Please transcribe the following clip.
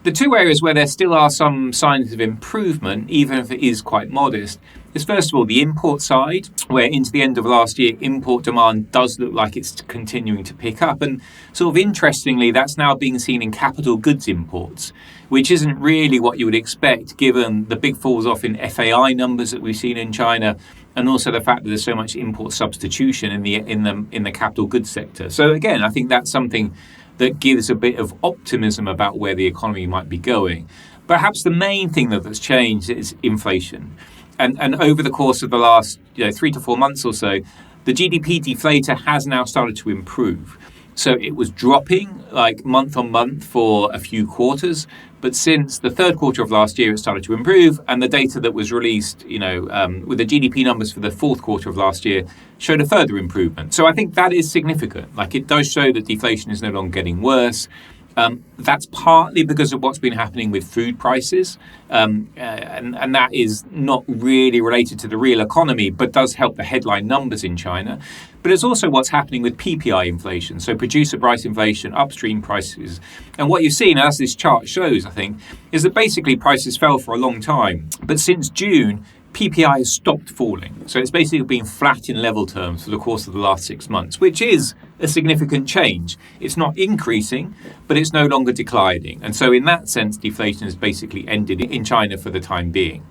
The two areas where there still are some signs of improvement, even if it is quite modest, is first of all the import side, where into the end of last year, import demand does look like it's continuing to pick up. And sort of interestingly, that's now being seen in capital goods imports, which isn't really what you would expect given the big falls off in FAI numbers that we've seen in China, and also the fact that there's so much import substitution in the capital goods sector. So again, I think that's something that gives a bit of optimism about where the economy might be going. Perhaps the main thing that's changed is inflation. And over the course of the last 3 to 4 months or so, the GDP deflator has now started to improve. So it was dropping like month on month for a few quarters, but since the third quarter of last year, it started to improve. And the data that was released, with the GDP numbers for the fourth quarter of last year showed a further improvement. So I think that is significant. Like, it does show that deflation is no longer getting worse. That's partly because of what's been happening with food prices, and that is not really related to the real economy, but does help the headline numbers in China. But it's also what's happening with PPI inflation, so producer price inflation, upstream prices. And what you've seen, as this chart shows, I think, is that basically prices fell for a long time. But since June, PPI has stopped falling. So it's basically been flat in level terms for the course of the last 6 months, which is a significant change. It's not increasing, but it's no longer declining. And so in that sense, deflation has basically ended in China for the time being.